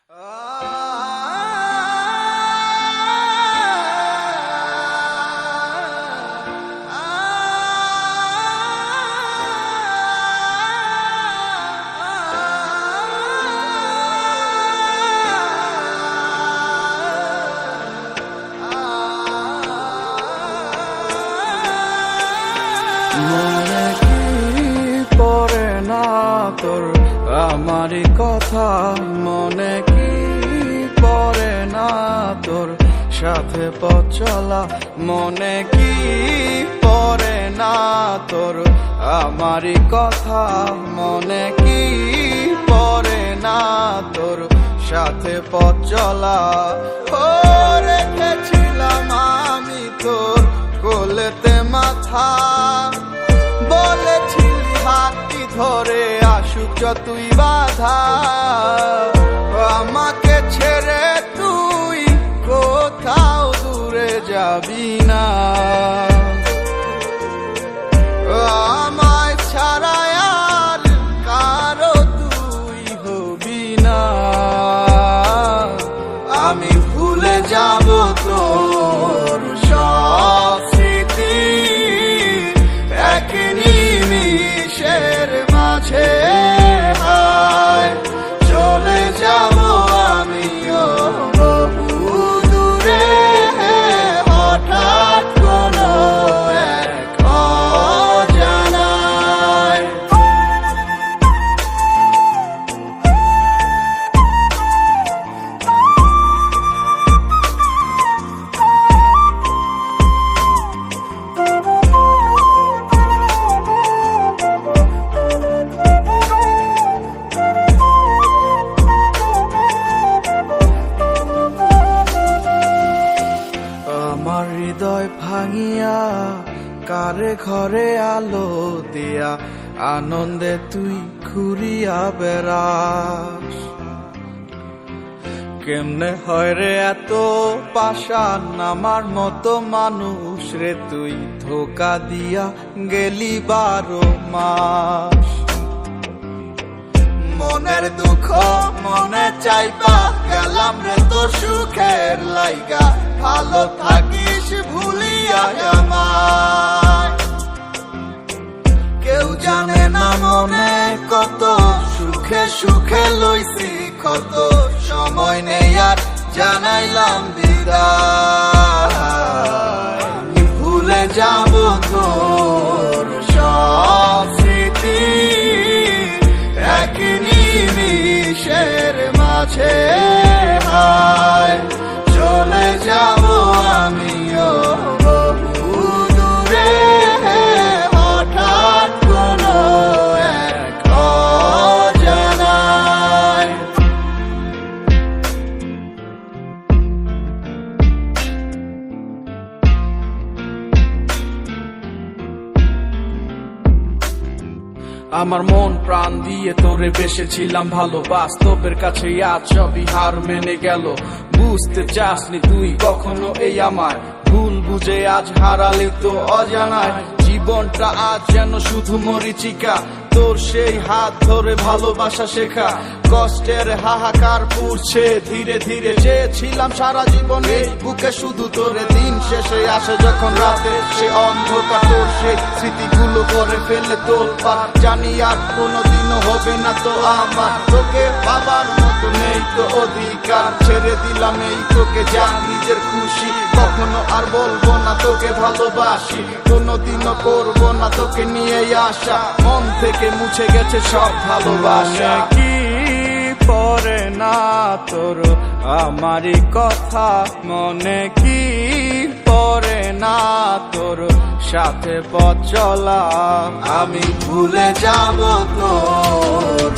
মনে কি পড়ে না তোর আমারই কথা, মনে কি পড়ে না তোর সাথে পথ চলা, মনে কি পড়ে না তোর আমারই কথা, মনে কি পড়ে না তোর সাথে পথ চলা। ও রেখেছিলাম আমি তোর কোলেতে মাথা, বলেছিলি হাতটি ধরে আসুক যতই বাধা, আমাকে ছেড়ে তুই কোথাও দূরে যাবি না, আমায় ছাড়া আর কারো তুই হবি না। আমি ভুলে যাব তোর সব স্মৃতি এক নিমিষের মাঝে, চলে যাব আমিও বহু দূরে, হঠাৎ কোনো এক অজানায়। আমার হৃদয় ভাঙিয়া কারে ঘরে আলো দিয়া, আনন্দে তুই ঘুরিয়া বেড়াস। কেমনে হয় রে এত পাষাণ আমার মতো মানুষ রে, তুই ধোকা দিয়া গেলি 12 মাস। মনের দুঃখ মনে চাইবা গেলাম রে তোর সুখের লাইগা, ভালো থাকিস ভুলিয়া আমায়। কেউ জানে না মনে কত সুখে সুখে লইছি কত, সময় নেই আর জানাইলাম বিদায়। ভুলে যাব তোর সব স্মৃতি এক নিমিষের মাঝে, চলে যাব আমিও বহু দূরে, হঠাৎ কোনো এক অজানায়। আমার মন প্রাণ দিয়ে তোরে বেসেছিলাম ভালো, বাস্তবের কাছে আজ সবই হার মেনে গেল। বুঝতে চাসনি তুই কখনো এই আমার ভুল বুঝে আজ হারালে তো অজানায়। জীবনটা আজ যেন শুধু মরিচিকা, তোর সেই হাত ধরে ভালোবাসা শেখা, কষ্টের হাহাকার পুড়ছে ধীরে ধীরে। চেয়েছিলাম সারা জীবন এই বুকে শুধু তোরে, দিন শেষে আসে যখন রাতে সে অন্ধকার, তোর সেই স্মৃতিগুলো করে ফেলে তোর পার। জানি আর কোনোদিনও হবে না তো আমার, তোকে বাবার মতো নেই তো অধিকার। ছেড়ে দিলাম এই তোকে যা নিজের খুশি, কখনো আর বলবো না তোকে ভালোবাসি, কোনোদিনও করবো না তোকে নিয়ে আসা, মন থেকে মুছে গেছে সব ভালোবাসা। কি পড়ে না তোর আমারই কথা, মনে কি পড়ে না তোর সাথে পথ চলা, আমি ভুলে যাব তোর